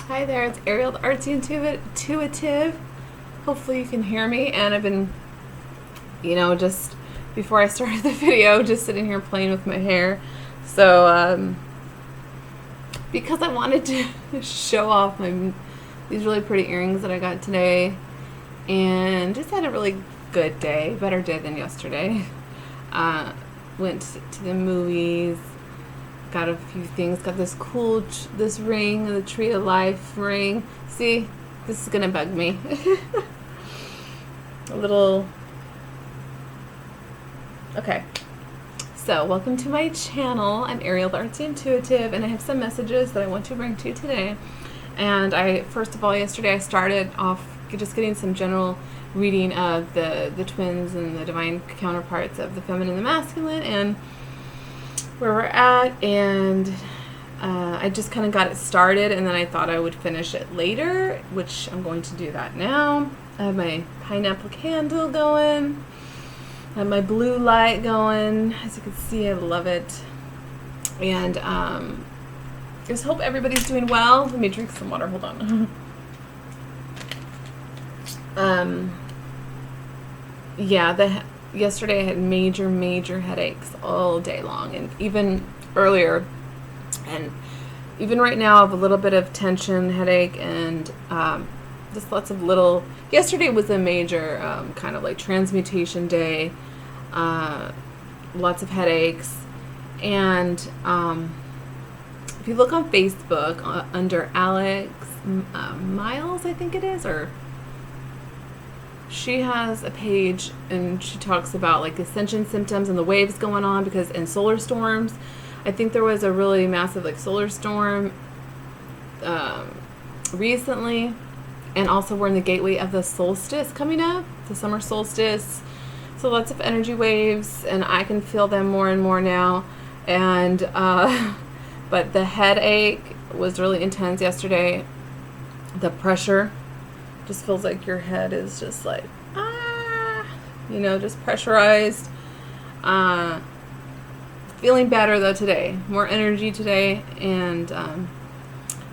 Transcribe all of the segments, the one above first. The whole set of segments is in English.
Hi there, it's Ariel, the Artsy Intuitive. Hopefully you can hear me, and I've been, just before I started the video, just sitting here playing with my hair. So, because I wanted to show off these really pretty earrings that I got today, and just had a really good day, better day than yesterday. Went to the movies. Got a few things. Got this cool, this ring, the Tree of Life ring. See, this is gonna bug me. A little. Okay. So, welcome to my channel. I'm Ariel, the Artsy Intuitive, and I have some messages that I want to bring to you today. And first of all, yesterday I started off just getting some general reading of the twins and the divine counterparts of the feminine and the masculine, and where we're at, and I just kind of got it started, and then I thought I would finish it later, which I'm going to do that now. I have my pineapple candle going. I have my blue light going. As you can see, I love it. And just hope everybody's doing well. Let me drink some water. Hold on. Yesterday I had major headaches all day long, and even earlier, and even right now I have a little bit of tension, headache, and just lots of little. Yesterday was a major kind of like transmutation day, lots of headaches, and if you look on Facebook under Alex Miles, I think it is, or she has a page, and she talks about like ascension symptoms and the waves going on, because in solar storms, I think there was a really massive like solar storm recently, and also we're in the gateway of the solstice coming up, the summer solstice. So lots of energy waves, and I can feel them more and more now. And but the headache was really intense yesterday. The pressure just feels like your head is just like, just pressurized. Feeling better though today, more energy today, and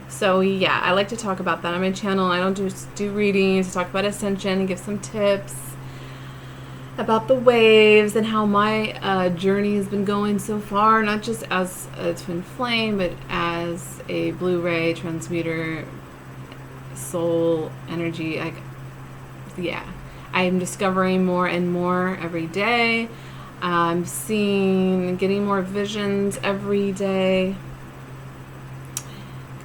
so yeah, I like to talk about that on my channel. I don't just do readings, I talk about ascension and give some tips about the waves and how my journey has been going so far, not just as a twin flame, but as a Blu-ray transmuter, soul energy. I'm discovering more and more every day. I'm getting more visions every day.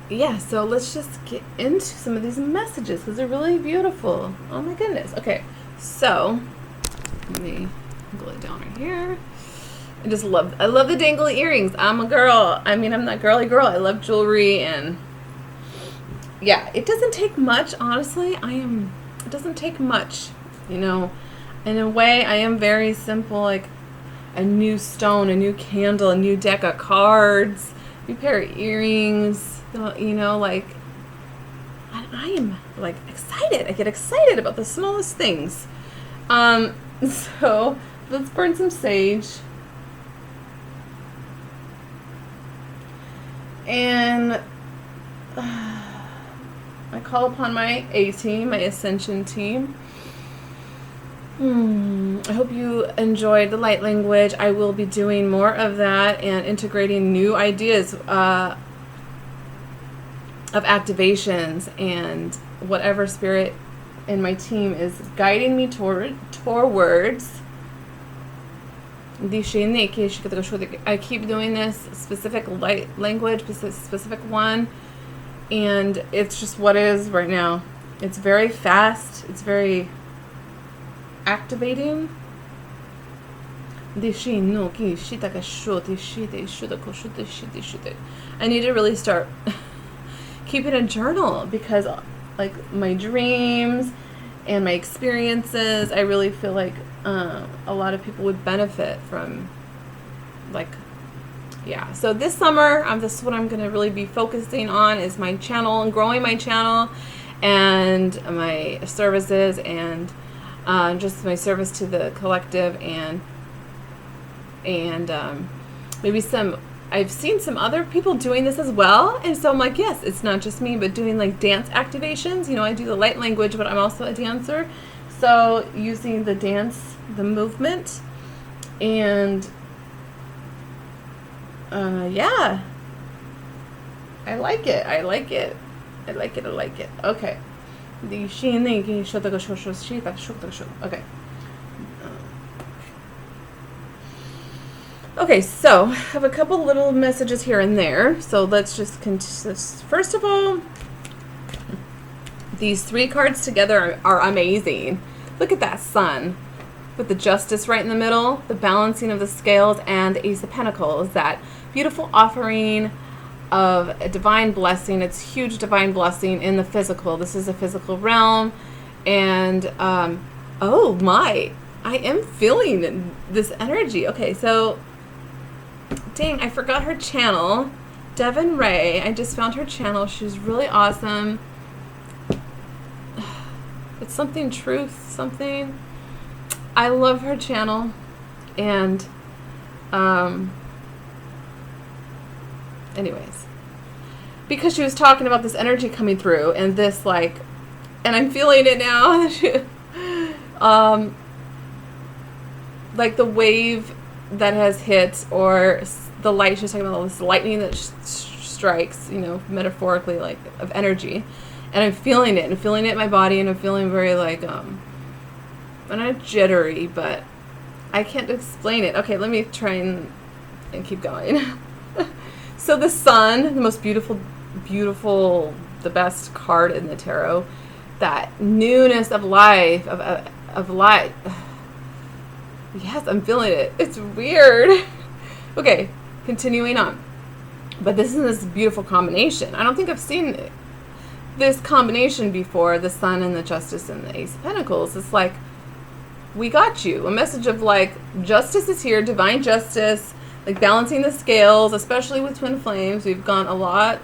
Yeah, so let's just get into some of these messages, because they're really beautiful. Oh my goodness. Okay, so let me glue it down right here. I love the dangly earrings. I'm a girl. I mean, I'm not girly girl. I love jewelry, and yeah, it doesn't take much, honestly. It doesn't take much, in a way. I am very simple, like a new stone, a new candle, a new deck of cards, a new pair of earrings, like I am like excited. I get excited about the smallest things. So let's burn some sage. And I call upon my A-team, my Ascension team. I hope you enjoyed the light language. I will be doing more of that and integrating new ideas of activations, and whatever spirit in my team is guiding me towards. I keep doing this specific light language, specific one, and it's just what it is right now. It's very fast. It's very activating. I need to really start keeping a journal, because like my dreams and my experiences, I really feel like a lot of people would benefit from, so this summer, this is what I'm going to really be focusing on, is my channel and growing my channel and my services, and just my service to the collective, and maybe some I've seen some other people doing this as well. And so I'm like, yes, it's not just me, but doing like dance activations. You know, I do the light language, but I'm also a dancer. So using the dance, the movement, and yeah, I like it. I like it. I like it. I like it. Okay. Okay. Okay, so I have a couple little messages here and there. So let's just continue. First of all, these 3 cards together are amazing. Look at that sun with the Justice right in the middle, the balancing of the scales, and the Ace of Pentacles. That beautiful offering of a divine blessing. It's huge divine blessing in the physical. This is a physical realm. And, oh my, I am feeling this energy. Okay, so, dang, I forgot her channel. Devin Ray, I just found her channel. She's really awesome. It's something truth, something. I love her channel. And, anyways, because she was talking about this energy coming through and this like, and I'm feeling it now. Like the wave that has hit, or the light, she was talking about all this lightning that strikes, you know, metaphorically, like of energy. And I'm feeling it, and I'm feeling it in my body, and I'm feeling very like, I'm not jittery, but I can't explain it. Okay, let me try and keep going. So the sun, the most beautiful, the best card in the tarot, that newness of life, of light. Yes, I'm feeling it. It's weird. Okay, continuing on. But this is this beautiful combination. I don't think I've seen this combination before, the sun and the Justice and the Ace of Pentacles. It's like, we got you. A message of like, justice is here, divine justice, like balancing the scales, especially with twin flames. We've gone a lot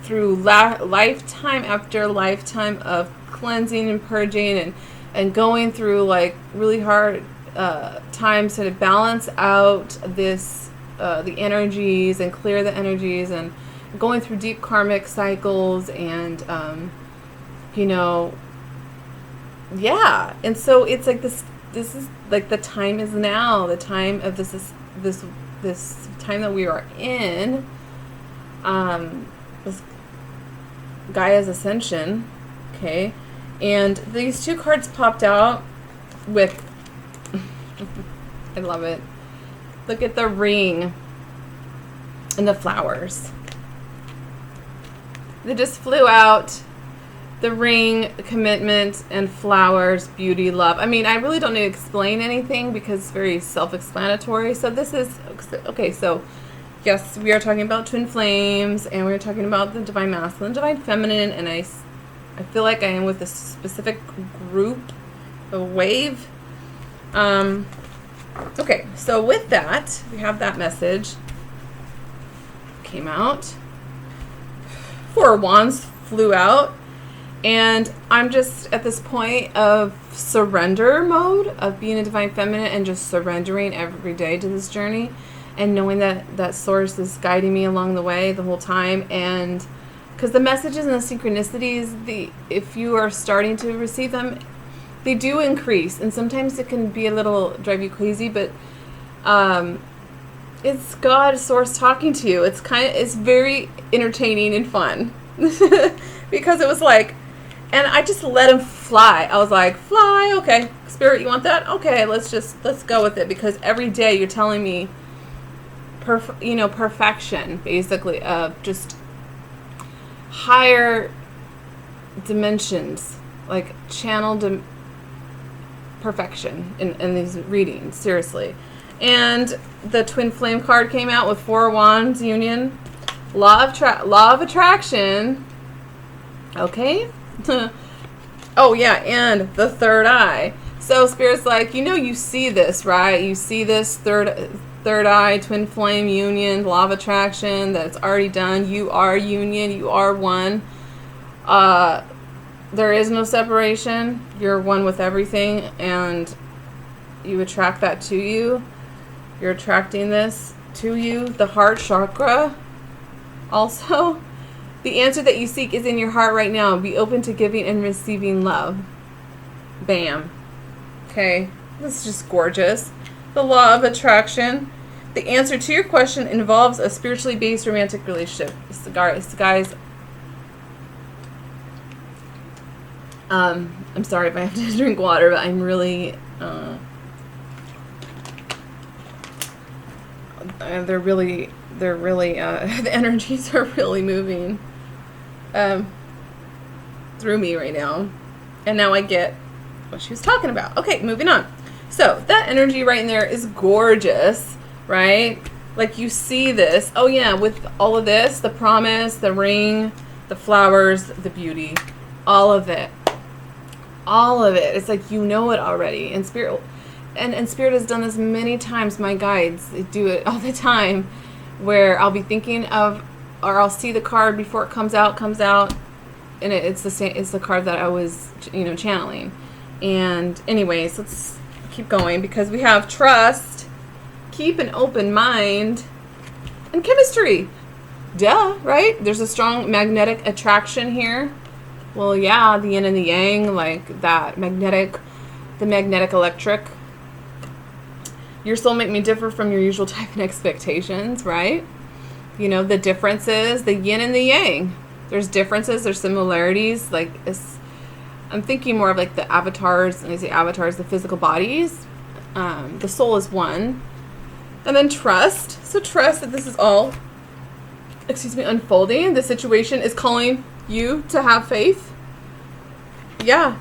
through lifetime after lifetime of cleansing and purging and going through like really hard times to balance out this the energies and clear the energies, and going through deep karmic cycles, and you know, yeah. And so it's like this is like the time is now, the time of this time that we are in, this Gaia's ascension. Okay, and these 2 cards popped out with I love it. Look at the ring and the flowers. They just flew out. The ring, commitment, and flowers, beauty, love. I mean, I really don't need to explain anything because it's very self-explanatory. So this is, okay, so yes, we are talking about twin flames, and we're talking about the divine masculine, divine feminine, and I feel like I am with a specific group, a wave. Okay, so with that, we have that message came out. 4 of Wands flew out, and I'm just at this point of surrender mode, of being a divine feminine and just surrendering every day to this journey, and knowing that source is guiding me along the way the whole time. And because the messages and the synchronicities, if you are starting to receive them, they do increase, and sometimes it can be a little drive you crazy, but it's God, source talking to you. It's very entertaining and fun because it was like, and I just let him fly. I was like, fly, okay, spirit, you want that? Okay, let's go with it, because every day you're telling me, perfection, basically, of just higher dimensions, like channeled perfection in these readings, seriously. And the twin flame card came out with 4 of Wands union, law of attraction. Okay. Oh yeah, and the third eye. So spirit's like, you see this, right? You see this third eye, twin flame union, law of attraction, that it's already done. You are union, you are one. There is no separation. You're one with everything, and you attract that to you. You're attracting this to you, the heart chakra. Also, the answer that you seek is in your heart right now. Be open to giving and receiving love. Bam. Okay, this is just gorgeous. The law of attraction. The answer to your question involves a spiritually based romantic relationship. Guys, I'm sorry if I have to drink water, but I'm really, they're really, the energies are really moving, through me right now. And now I get what she was talking about. Okay, moving on. So that energy right in there is gorgeous, right? Like you see this. Oh yeah, with all of this, the promise, the ring, the flowers, the beauty, all of it. All of it. It's like you know it already. And spirit has done this many times. My guides do it all the time, where I'll be thinking of, or I'll see the card before it comes out, and it's the same. It's the card that I was, channeling. And anyways, let's keep going, because we have trust, keep an open mind, and chemistry. Duh, right? There's a strong magnetic attraction here. Well, yeah, the yin and the yang, like that the magnetic electric. Your soulmate may differ from your usual type and expectations, right? The differences, the yin and the yang. There's differences, there's similarities. Like, I'm thinking more of like the avatars, and I say avatars, the physical bodies. The soul is one. And then trust. So trust that this is all, unfolding. The situation is calling you to have faith. Yeah.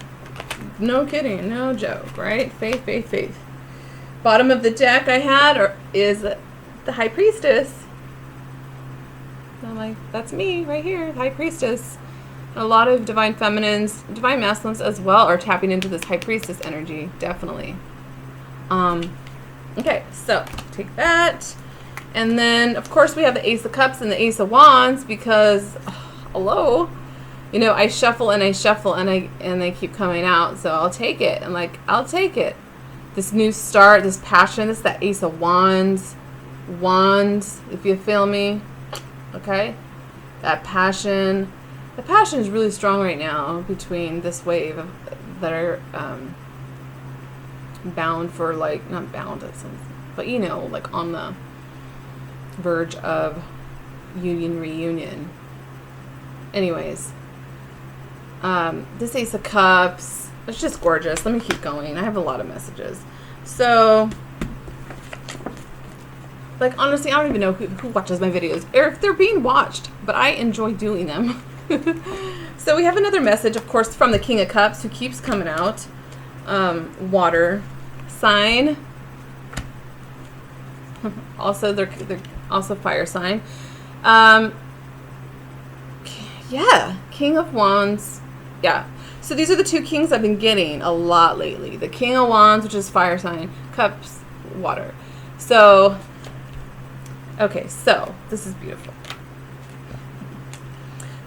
No kidding. No joke, right? Faith, faith, faith. Bottom of the deck I had is the High Priestess. I'm like, that's me right here, the High Priestess. A lot of divine feminines, divine masculines as well are tapping into this High Priestess energy, definitely. Okay, so take that. And then, of course, we have the Ace of Cups and the Ace of Wands, because, hello, I shuffle and I shuffle and they keep coming out. So I'll take it. I'm like, I'll take it. This new start, this passion, this is that Ace of Wands. Wands, if you feel me. Okay? That passion. The passion is really strong right now between this wave that are bound for, like, not bound, but like on the verge of reunion. Anyways, this Ace of Cups, it's just gorgeous. Let me keep going. I have a lot of messages. So, like, honestly, I don't even know who watches my videos, or if they're being watched, but I enjoy doing them. So we have another message, of course, from the King of Cups, who keeps coming out. Water sign. Also, they're also fire sign. Yeah, King of Wands. Yeah. So these are the two kings I've been getting a lot lately. The King of Wands, which is fire sign, Cups, water. So, okay, so this is beautiful.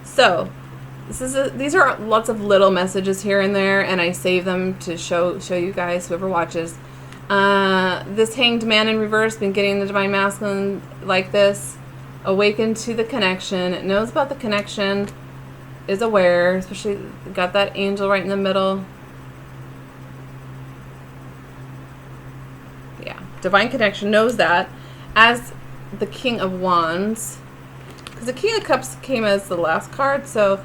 So, these are lots of little messages here and there, and I save them to show you guys, whoever watches. This Hanged Man in reverse, been getting the Divine Masculine like this. Awakened to the connection, knows about the connection, is aware, especially got that angel right in the middle. Yeah, divine connection, knows that. As the King of Wands, because the King of Cups came as the last card, so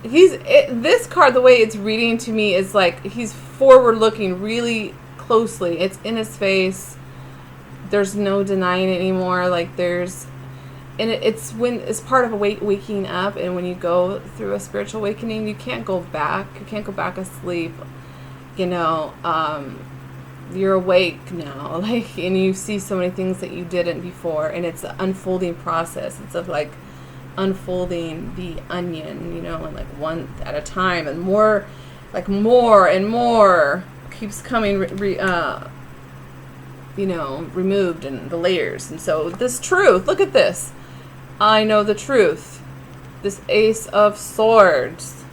this card, the way it's reading to me, is like he's forward looking really closely. It's in his face. There's no denying it anymore. Like it's part of waking up, and when you go through a spiritual awakening, you can't go back. You can't go back asleep. You're awake now, like, and you see so many things that you didn't before, and it's an unfolding process. It's of like unfolding the onion, and like one at a time, and more and more keeps coming, removed, and the layers. And so this truth, look at this. I know the truth. This Ace of Swords.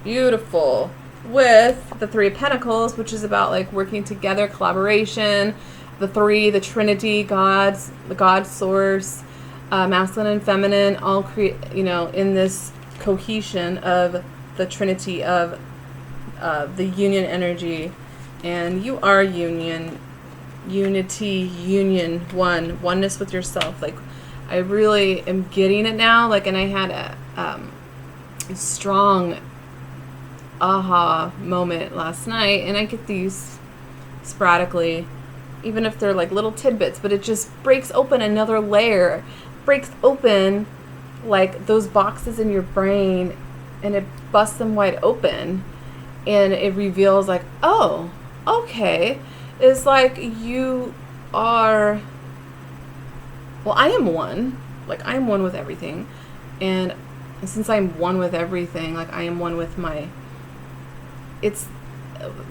Beautiful. With the Three of Pentacles, which is about like working together, collaboration, the three, the Trinity, gods, the God source, masculine and feminine, all create, in this cohesion of the Trinity of the union energy. And you are union, unity, union, oneness with yourself. Like, I really am getting it now. Like, and I had a strong aha moment last night, and I get these sporadically, even if they're like little tidbits, but it just breaks open another layer, breaks open like those boxes in your brain, and it busts them wide open, and it reveals like, oh, okay, it's like you are, well, I am one, like I am one with everything, and since I'm one with everything, like I am one with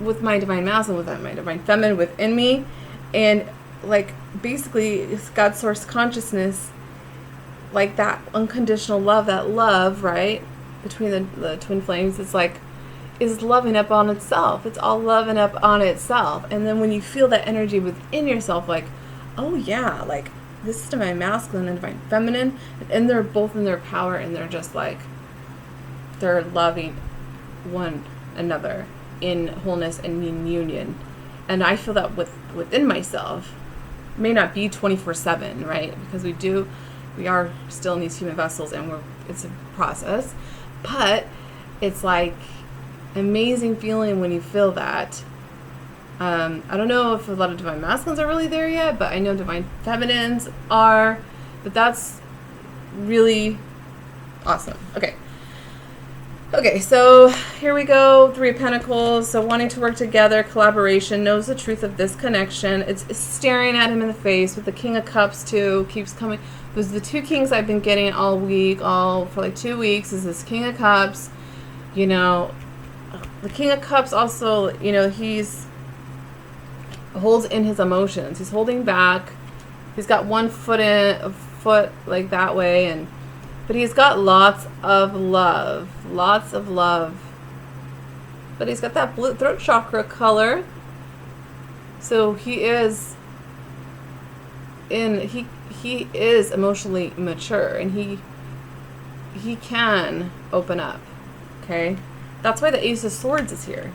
with my divine masculine, with my divine feminine within me, and like basically it's God's source consciousness, like that unconditional love, that love, right, between the twin flames, it's like, is loving up on itself. It's all loving up on itself. And then when you feel that energy within yourself, like, oh yeah, like this is divine masculine and divine feminine, and they're both in their power, and they're just like, they're loving one another in wholeness and in union. And I feel that within myself. It may not be 24/7, right? Because we are still in these human vessels, and it's a process, but it's like amazing feeling when you feel that. I don't know if a lot of divine masculines are really there yet, but I know divine feminines are, but that's really awesome. Okay, so here we go. Three of Pentacles. So wanting to work together, collaboration, knows the truth of this connection. It's staring at him in the face with the King of Cups too. Keeps coming. Those are the two kings I've been getting all week, for like 2 weeks, is this King of Cups. The King of Cups also, he's holds in his emotions. He's holding back. He's got one foot like that way, but he's got lots of love. But he's got that blue throat chakra color. So he is emotionally mature, and he can open up. Okay? That's why the Ace of Swords is here.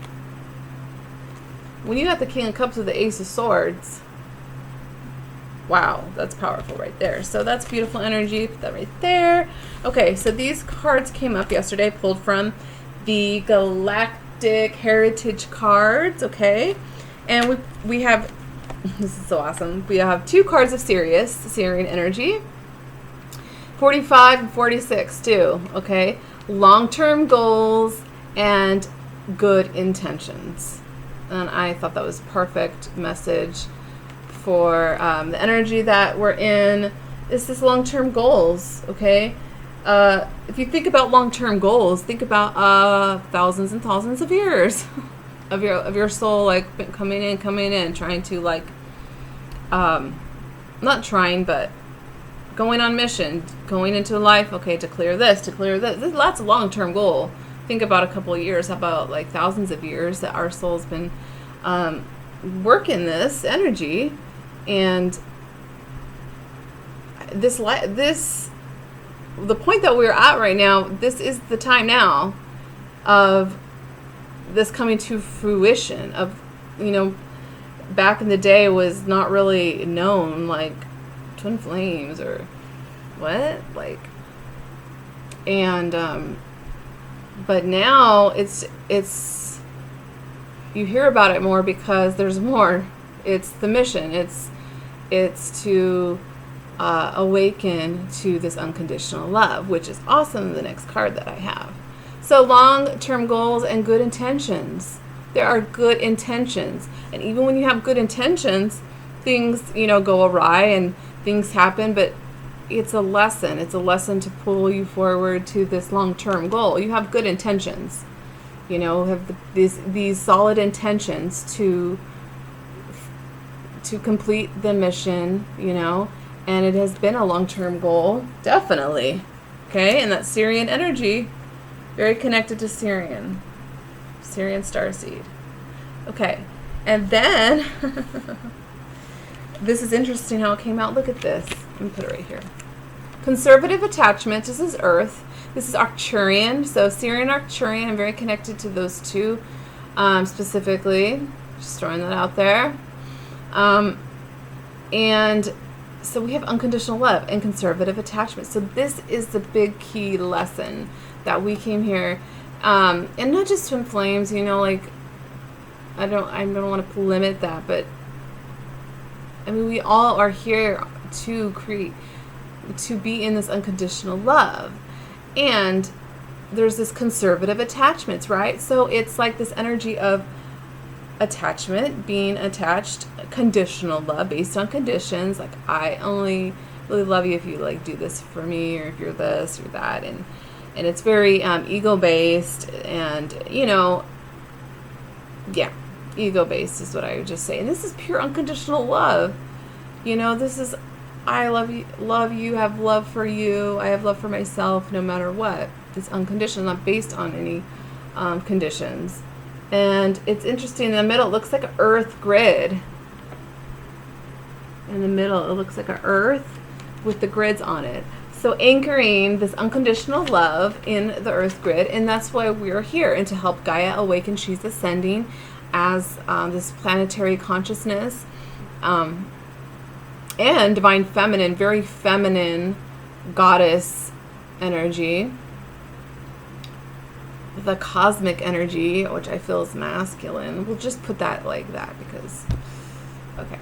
When you got the King of Cups with the Ace of Swords, wow, that's powerful right there. So that's beautiful energy. Put that right there. Okay, so these cards came up yesterday, pulled from the Galactic Heritage cards, okay? And we have, this is so awesome, we have 2 cards of Sirian energy, 45 and 46 too, okay? Long-term goals and good intentions. And I thought that was perfect message for the energy that we're in. Is this long-term goals, okay? If you think about long-term goals, think about thousands and thousands of years of your soul, like coming in, trying to like, not trying, but going on mission, going into life, okay, to clear this, to clear this. That's a long-term goal. Think about a couple of years, how about like thousands of years that our soul's been working this energy, and the point that we're at right now, this is the time now of this coming to fruition of, back in the day was not really known, like twin flames or what, like, and but now it's you hear about it more because there's more. It's the mission. It's to awaken to this unconditional love, which is awesome. The next card that I have. So long-term goals and good intentions. There are good intentions, and even when you have good intentions, things go awry and things happen, but it's a lesson. It's a lesson to pull you forward to this long-term goal. You have good intentions, have these solid intentions to complete the mission, and it has been a long-term goal, definitely. Okay, and that Sirian energy, very connected to Sirian starseed. Okay, and then this is interesting how it came out. Look at this. Let me put it right here. Conservative attachment. This is Earth. This is Arcturian. So Syrian Arcturian. I'm very connected to those two specifically. Just throwing that out there. And so we have unconditional love and conservative attachment. So this is the big key lesson that we came here. And not just twin flames, you know, like I don't want to limit that, but I mean, we all are here to be in this unconditional love. And there's this conservative attachments, right? So it's like this energy of attachment, being attached, conditional love based on conditions. Like, I only really love you if you like do this for me, or if you're this or that. And it's very ego based, and you know, yeah, ego based is what I would just say. And this is pure unconditional love. You know, this is, I love you, have love for you, I have love for myself, no matter what. It's unconditional, not based on any conditions. And it's interesting, in the middle it looks like an earth grid. In the middle it looks like an earth with the grids on it. So anchoring this unconditional love in the earth grid, and that's why we're here, and to help Gaia awaken. She's ascending as this planetary consciousness, and divine feminine, very feminine goddess energy. The cosmic energy, which I feel is masculine. We'll just put that like that because, okay.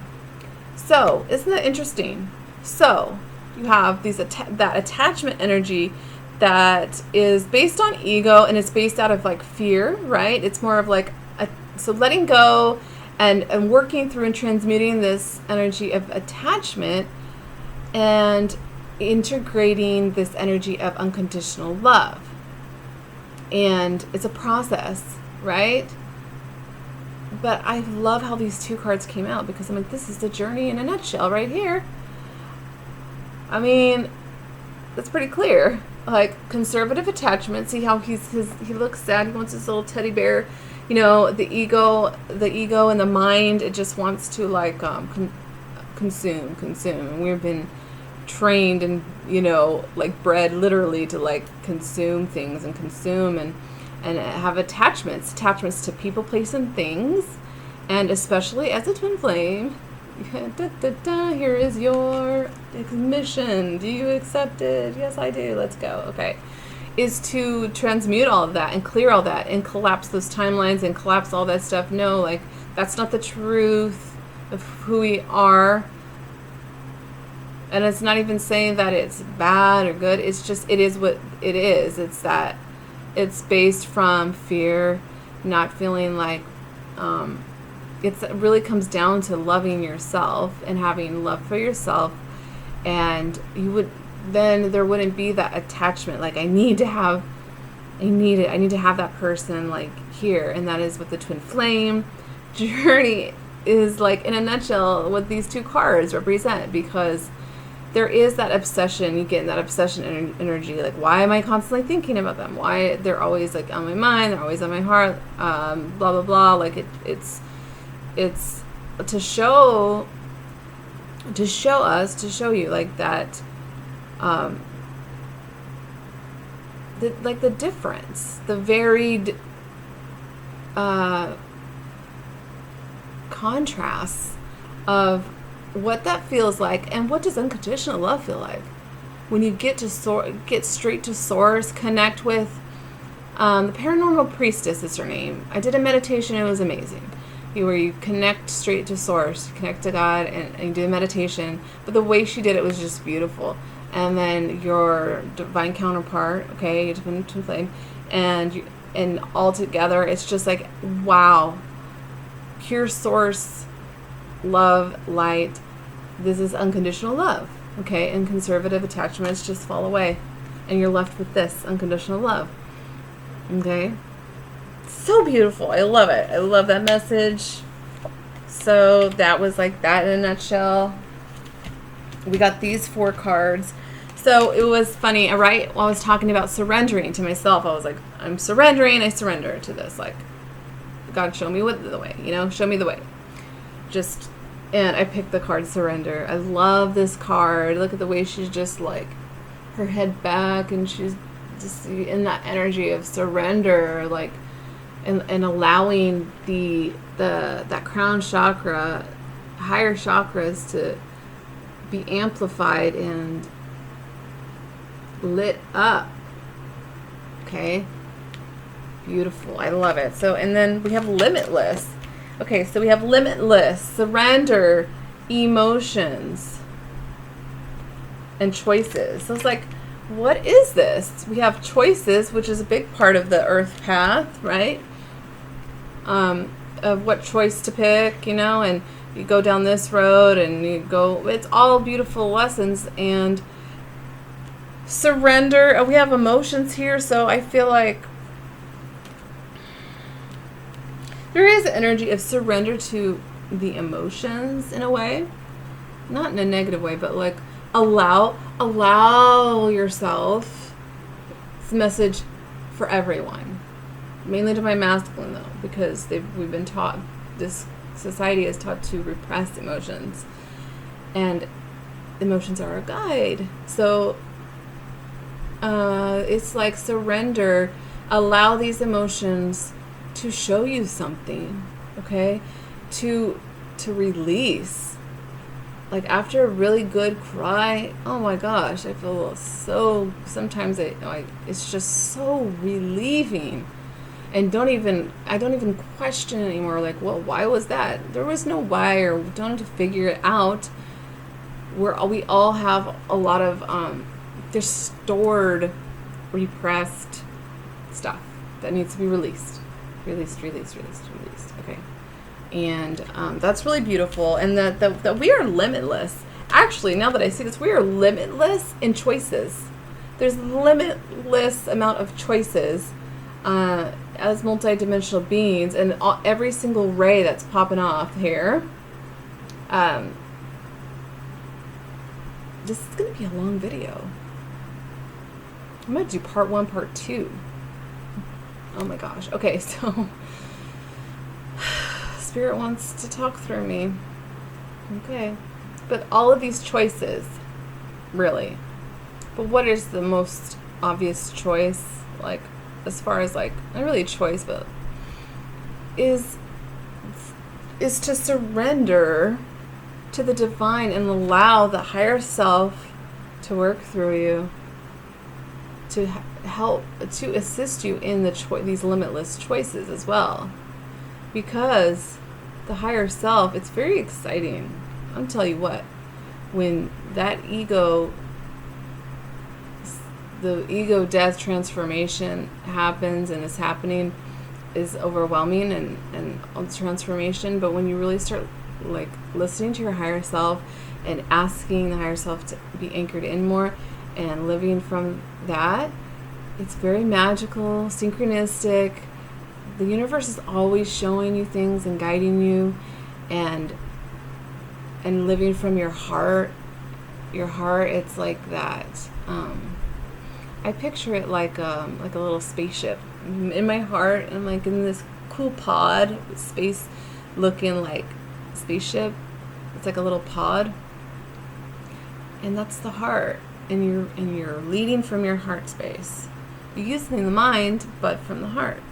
So, isn't that interesting? So, you have these that attachment energy that is based on ego, and it's based out of like fear, right? It's more of like, so letting go and working through and transmuting this energy of attachment and integrating this energy of unconditional love. And it's a process, right? But I love how these two cards came out, because I'm like, this is the journey in a nutshell right here. I mean, it's pretty clear. Like, conservative attachment. See how he looks sad. He wants his little teddy bear. You know, the ego and the mind, it just wants to like consume. And we've been trained and, you know, like bred literally to like consume things and consume and have attachments to people, place, and things. And especially as a twin flame, here is your mission. Do you accept it? Yes, I do. Let's go. Okay. Is to transmute all of that and clear all that and collapse those timelines and collapse all that stuff. No, like, that's not the truth of who we are. And it's not even saying that it's bad or good. It's just, it is what it is. It's that it's based from fear, not feeling like, it really comes down to loving yourself and having love for yourself. And then there wouldn't be that attachment. Like, I need to have that person like here. And that is what the twin flame journey is like in a nutshell, what these two cards represent, because there is that obsession. You get in that obsession energy. Like, why am I constantly thinking about them? Why they're always like on my mind? They're always on my heart. Blah blah blah. Like it's to show you like that. The difference, the varied contrasts of what that feels like, and what does unconditional love feel like when you get straight to source, connect with the paranormal priestess is her name. I did a meditation, it was amazing, where you connect straight to source, connect to God, and you do a meditation. But the way she did it was just beautiful. And then your divine counterpart, okay, your twin flame, and all together, it's just like, wow, pure source, love, light. This is unconditional love, okay? And conservative attachments just fall away, and you're left with this unconditional love, okay? So beautiful. I love it. I love that message. So that was like that in a nutshell. We got these 4 cards. So it was funny, right? While I was talking about surrendering to myself, I was like, I'm surrendering. I surrender to this. Like, God, show me the way, show me the way. Just And I picked the card Surrender. I love this card. Look at the way she's just like her head back, and she's just in that energy of surrender, like, and allowing that crown chakra, higher chakras, to be amplified and lit up. Okay, beautiful. I love it. So, and then we have Limitless. Okay, so we have Limitless, surrender, emotions, and choices. So it's like, what is this? We have choices, which is a big part of the earth path, right? Of what choice to pick, you know, and you go down this road and you go, it's all beautiful lessons. And surrender, we have emotions here, so I feel like there is an energy of surrender to the emotions in a way, not in a negative way, but like allow yourself. It's a message for everyone, mainly to my masculine though, because we've been taught, this society is taught to repress emotions, and emotions are a guide. So it's like surrender, allow these emotions to show you something, okay? To release. Like after a really good cry, oh my gosh, I feel so, sometimes it's just so relieving. And I don't even question anymore, like, well, why was that? There was no why, or we don't have to figure it out. We all have a lot of just stored, repressed stuff that needs to be released. Released. Okay. And that's really beautiful. And that we are limitless. Actually, now that I see this, we are limitless in choices. There's limitless amount of choices as multidimensional beings, and every single ray that's popping off here. This is going to be a long video. I'm going to do part 1, part 2. Oh my gosh. Okay, so Spirit wants to talk through me. Okay. But all of these choices, really. But what is the most obvious choice? Like, as far as like, not really a choice, but is to surrender to the divine and allow the higher self to work through you, to help, to assist you in these limitless choices as well. Because the higher self, it's very exciting. I'll tell you what, when that the ego death transformation happens, and is happening, is overwhelming and transformation. But when you really start like listening to your higher self and asking the higher self to be anchored in more and living from that, it's very magical, synchronistic. The universe is always showing you things and guiding you, and living from your heart. Your heart, it's like that. I picture it like a little spaceship in my heart, and like in this cool pod, space looking like spaceship. It's like a little pod, and that's the heart. And you're leading from your heart space. You're using the mind, but from the heart.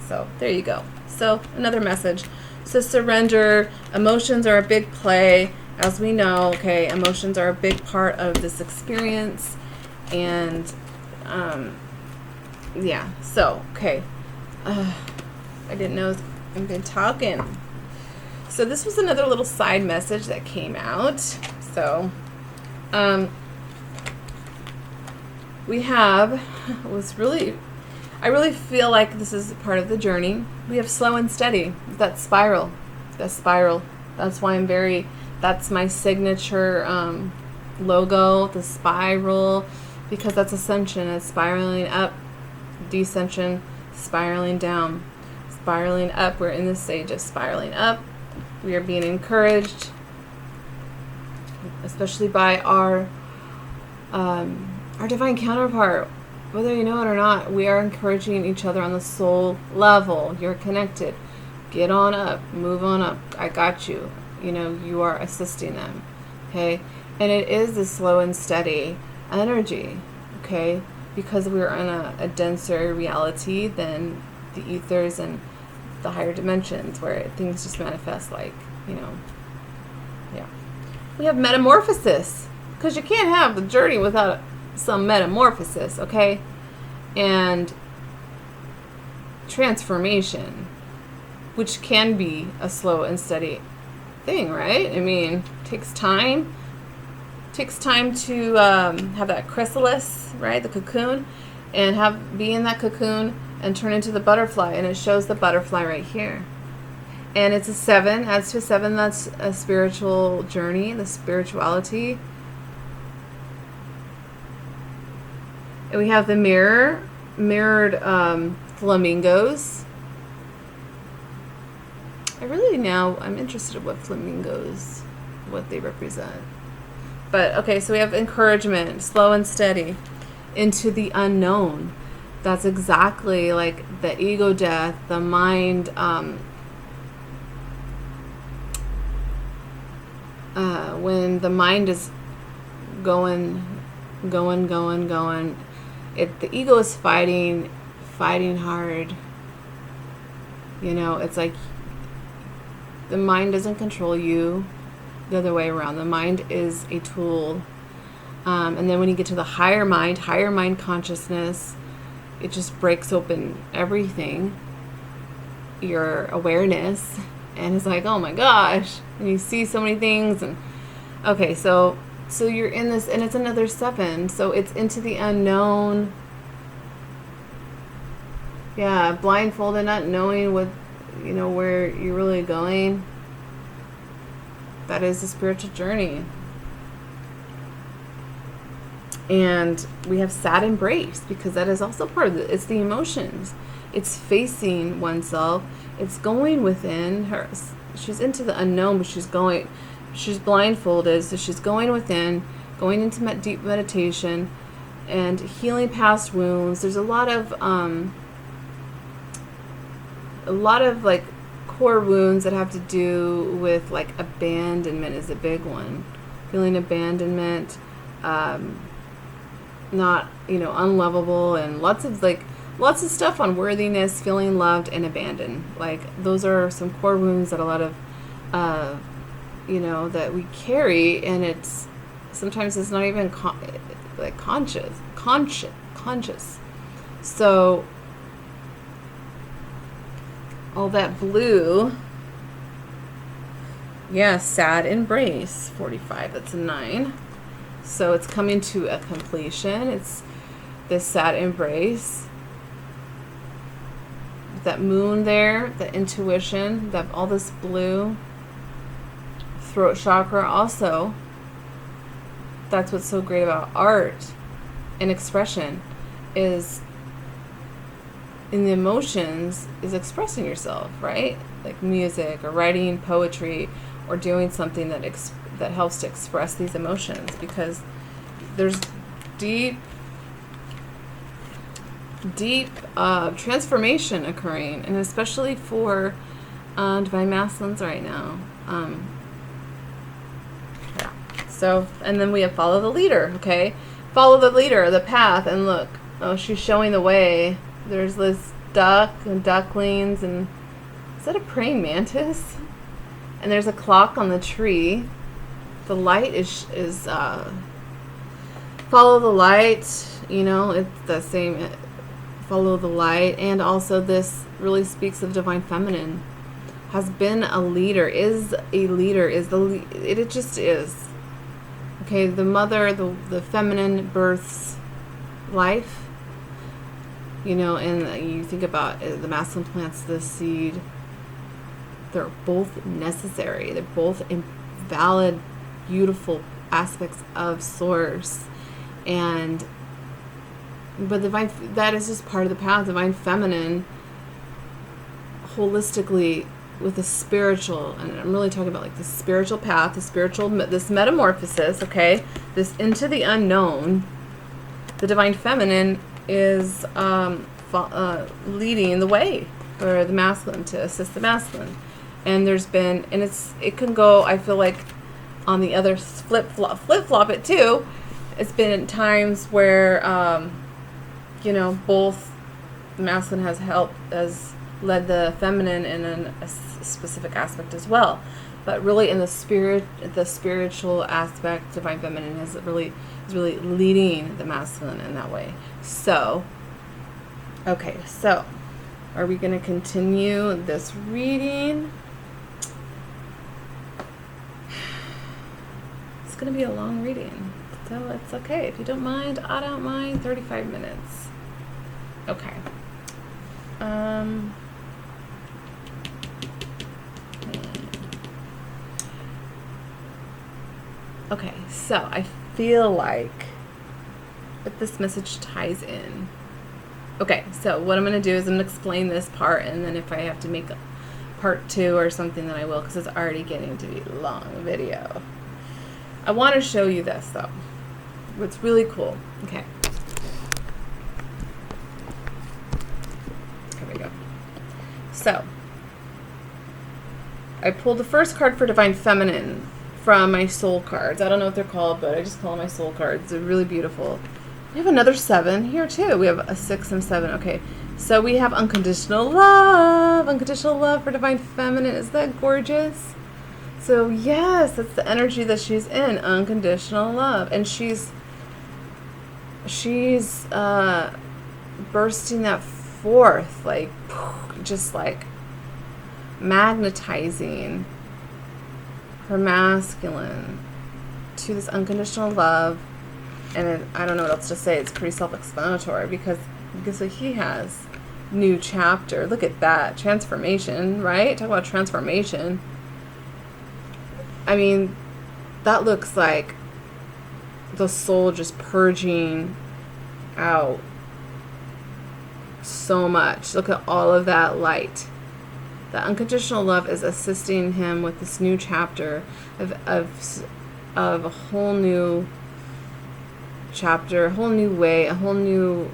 So there you go. So another message. So surrender. Emotions are a big play, as we know. Okay, emotions are a big part of this experience, and yeah. So okay, I didn't know I've been talking. So this was another little side message that came out. So we have I really feel like this is part of the journey. We have slow and steady. That spiral. That's why that's my signature logo, the spiral, because that's ascension. It's spiraling up, descension, spiraling down, spiraling up. We're in this stage of spiraling up. We are being encouraged, especially by our divine counterpart. Whether you know it or not, we are encouraging each other on the soul level. You're connected. Get on up. Move on up. I got you. you know, you are assisting them, okay? And it is a slow and steady energy, okay? Because we're in a denser reality than the ethers and the higher dimensions where things just manifest like, you know, yeah. We have metamorphosis, because you can't have the journey without some metamorphosis, okay? And transformation, which can be a slow and steady thing, right? I mean, it takes time. It takes time to have that chrysalis, right? The cocoon, and be in that cocoon and turn into the butterfly. And it shows the butterfly right here. And it's a 7. Adds to a 7. That's a spiritual journey, the spirituality. And we have the mirrored flamingos. I'm interested in what flamingos, what they represent. But okay, so we have encouragement, slow and steady, into the unknown. That's exactly like the ego death, the mind, when the mind is going, the ego is fighting hard. You know, it's like the mind doesn't control you. The other way around. The mind is a tool. And then when you get to the higher mind consciousness, it just breaks open everything, your awareness, and it's like, oh my gosh, and you see so many things. And okay, so you're in this, and it's another 7, so it's into the unknown. Yeah, blindfolded, not knowing what, you know, where you're really going. That is a spiritual journey. And we have sad embrace, because that is also part of it. It's the emotions. It's facing oneself. It's going within her. She's into the unknown, but she's blindfolded, so she's going within, going into deep meditation and healing past wounds. There's a lot of like core wounds that have to do with like abandonment is a big one. Feeling abandonment, not, you know, unlovable, and lots of stuff on worthiness, feeling loved and abandoned. Like those are some core wounds that a lot of you know, that we carry, and it's sometimes it's not even conscious. So all that blue, yeah, sad embrace, 45, that's a 9. So it's coming to a completion. It's this sad embrace. That moon there, the intuition, that all this blue. Throat chakra also. That's what's so great about art and expression, is in the emotions, is expressing yourself, right? Like music or writing poetry or doing something that helps to express these emotions, because there's deep transformation occurring, and especially for divine masculines right now. Yeah. So, and then we have follow the leader. Okay, follow the leader, the path, and look. Oh, she's showing the way. There's this duck and ducklings, and is that a praying mantis? And there's a clock on the tree. The light is follow the light. You know, it's the same. Follow the light, and also this really speaks of divine feminine. Has been a leader, is a leader, it just is. Okay, the mother, the feminine births life. You know, and you think about the masculine plants the seed. They're both necessary. They're both valid, beautiful aspects of source. But that is just part of the path. Divine feminine, holistically, with the spiritual, and I'm really talking about like the spiritual path, this metamorphosis, okay, this into the unknown. The divine feminine is leading the way for the masculine, to assist the masculine. And there's been, and it can go, I feel like, on the other flip-flop it too. It's been times where, you know, both the masculine has led the feminine in a specific aspect as well. But really in the spiritual aspect, divine feminine is really leading the masculine in that way. So, okay, so are we going to continue this reading? It's going to be a long reading, so it's okay. If you don't mind, I don't mind. 35 minutes. Okay. Okay, so I feel like that this message ties in. Okay, so what I'm going to do is I'm going to explain this part, and then if I have to make a part 2 or something, then I will, because it's already getting to be a long video. I want to show you this, though. What's really cool. Okay. Here we go. So, I pulled the first card for Divine Feminine from my soul cards. I don't know what they're called, but I just call them my soul cards. They're really beautiful. We have another 7 here, too. We have a 6 and 7. Okay. So, we have unconditional love. Unconditional love for Divine Feminine. Isn't that gorgeous? So, yes, that's the energy that she's in. Unconditional love. And she's bursting that forth, like, just like magnetizing her masculine to this unconditional love. And I don't know what else to say. It's pretty self-explanatory because he has new chapter. Look at that. Transformation, right? Talk about transformation. I mean, that looks like the soul just purging out so much. Look at all of that light. The unconditional love is assisting him with this new chapter of a whole new chapter, a whole new way, a whole new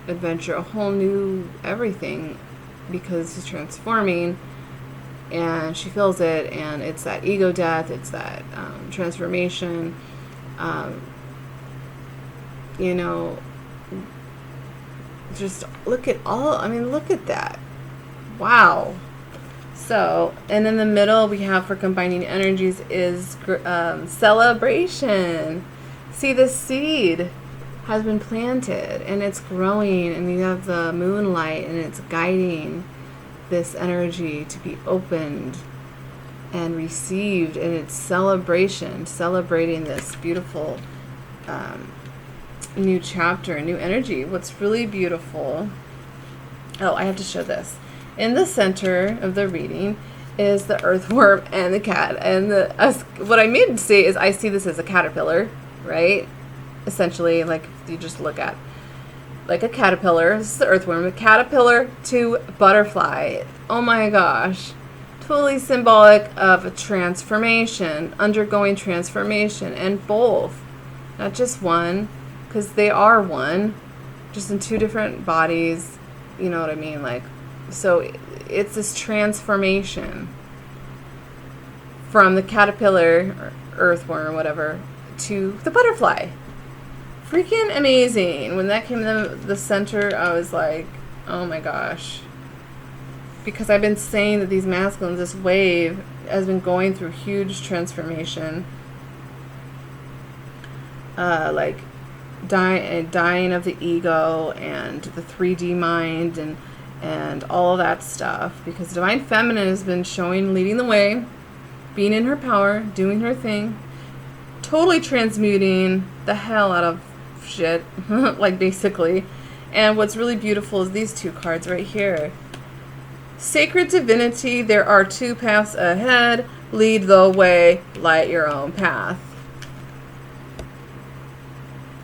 adventure, a whole new everything, because he's transforming and she feels it, and it's that ego death, it's that transformation. You know, just look at look at that. Wow. So, and in the middle we have for combining energies is celebration. See, the seed has been planted and it's growing, and you have the moonlight and it's guiding this energy to be opened and received, and it's celebration, celebrating this beautiful new chapter, new energy. What's really beautiful, oh, I have to show this. In the center of the reading is the earthworm and the cat, and what I mean to say is I see this as a caterpillar, right? Essentially, like if you just look at like a caterpillar, this is the earthworm, a caterpillar to butterfly. Oh my gosh. Totally symbolic of a transformation, undergoing transformation, and both, not just one, because they are one, just in 2 different bodies, you know what I mean? Like, so it's this transformation from the caterpillar or earthworm or whatever to the butterfly. Freaking amazing. When that came in the center, I was like, oh my gosh. Because I've been saying that these masculines, this wave, has been going through huge transformation. Like dying of the ego and the 3D mind and all of that stuff. Because Divine Feminine has been leading the way, being in her power, doing her thing, totally transmuting the hell out of shit, like basically. And what's really beautiful is these 2 cards right here. Sacred divinity, there are 2 paths ahead. Lead the way, light your own path.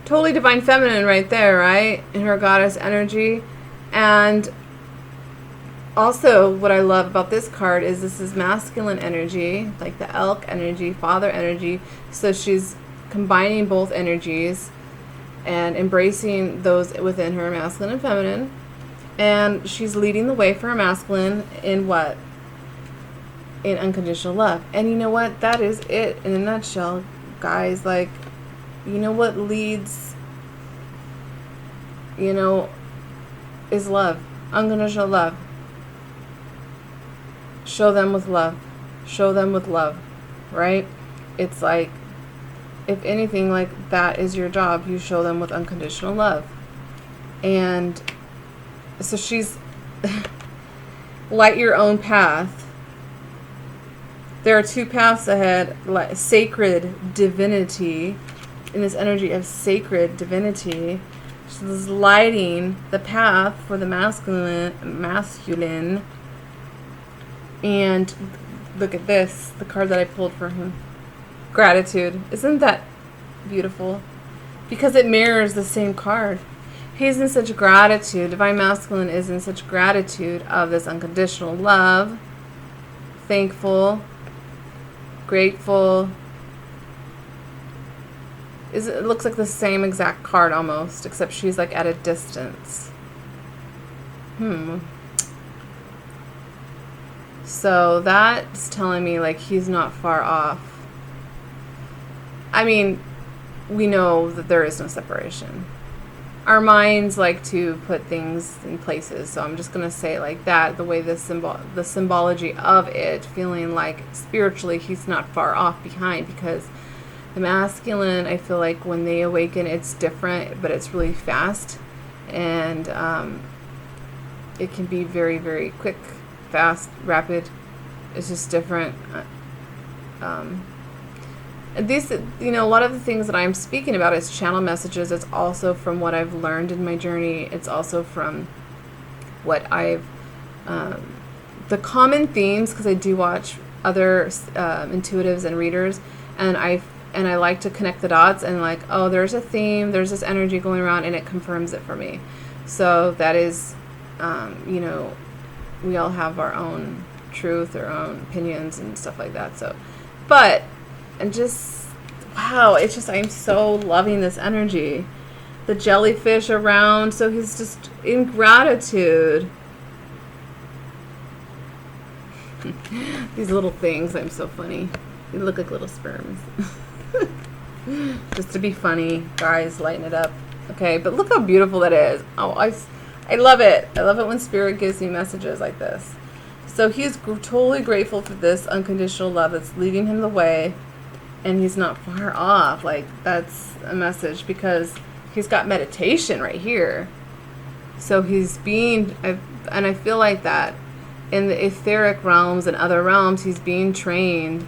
Totally Divine Feminine right there, right? In her goddess energy. And also what I love about this card is this is masculine energy, like the elk energy, father energy. So she's combining both energies and embracing those within her, masculine and feminine. And she's leading the way for her masculine in what? in unconditional love. And you know what? That is it in a nutshell, guys. Like, you know what leads, you know, is love. Unconditional love. Show them with love. Show them with love, right? It's like, if anything, like, that is your job. You show them with unconditional love. And so she's light your own path. There are two paths ahead, like sacred divinity, in this energy of sacred divinity. She's lighting the path for the masculine. And look at this, the card that I pulled for him. Gratitude. Isn't that beautiful? Because it mirrors the same card. He's in such gratitude. Divine Masculine is in such gratitude of this unconditional love. Thankful. Grateful. It looks like the same exact card almost, except she's like at a distance. So that's telling me like he's not far off. I mean, we know that there is no separation. Our minds like to put things in places, so I'm just going to say it like that, the way the symbology of it, feeling like spiritually he's not far off behind, because the masculine, I feel like when they awaken, it's different, but it's really fast, and it can be very, very quick, fast, rapid. It's just different. And these, you know, a lot of the things that I'm speaking about is channel messages. It's also from what I've learned in my journey. It's also from what I've, the common themes, because I do watch other intuitives and readers, and I like to connect the dots and like, oh, there's a theme, there's this energy going around, and it confirms it for me. So that is, you know, we all have our own truth, our own opinions and stuff like that. So, but, and just, wow, it's just, I'm so loving this energy. The jellyfish around, so he's just in gratitude. These little things, I'm so funny. They look like little sperms. Just to be funny, guys, lighten it up. Okay, but look how beautiful that is. Oh, I love it. I love it when Spirit gives me messages like this. So he's totally grateful for this unconditional love that's leading him the way, and he's not far off. Like, that's a message, because he's got meditation right here. So he's being, and I feel like that in the etheric realms and other realms, he's being trained.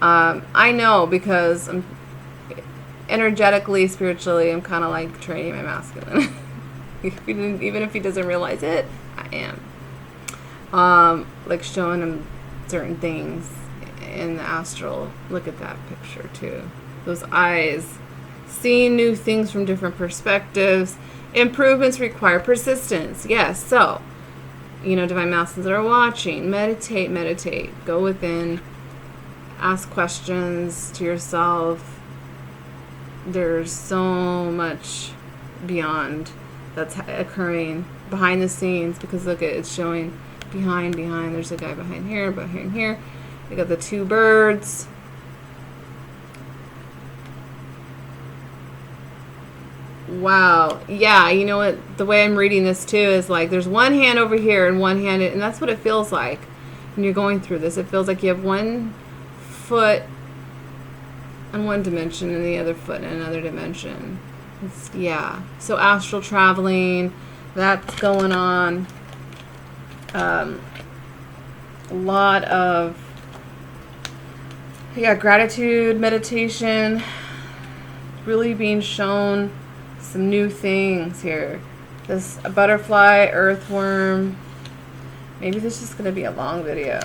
I know, because I'm energetically, spiritually, I'm kind of like training my masculine. Even if he doesn't realize it, I am. Like showing him certain things in the astral. Look at that picture too. Those eyes. Seeing new things from different perspectives. Improvements require persistence. Yes, so, you know, divine masculines that are watching, meditate. Go within. Ask questions to yourself. There's so much beyond that's occurring behind the scenes, because look at it's showing behind. There's a guy behind here. You got the two birds. Wow. Yeah, you know what? The way I'm reading this too is like there's one hand over here and one hand, and that's what it feels like when you're going through this. It feels like you have one foot in one dimension and the other foot in another dimension. Yeah. So astral traveling, that's going on. A lot of, yeah, gratitude, meditation, really being shown some new things here. This a butterfly, earthworm. Maybe this is going to be a long video.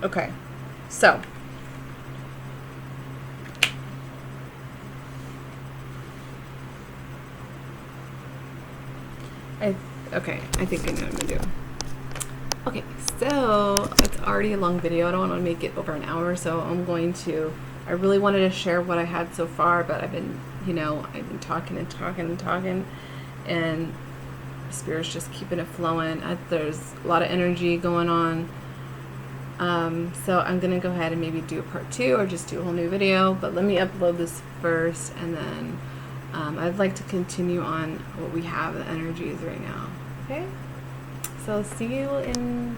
Okay, so I think I know what I'm gonna do. Okay, so it's already a long video. I don't want to make it over an hour, so I really wanted to share what I had so far, but I've been talking, and Spirit's just keeping it flowing. There's a lot of energy going on. So I'm going to go ahead and maybe do a part 2 or just do a whole new video. But let me upload this first, and then I'd like to continue on what we have, the energies right now. Okay? So see you in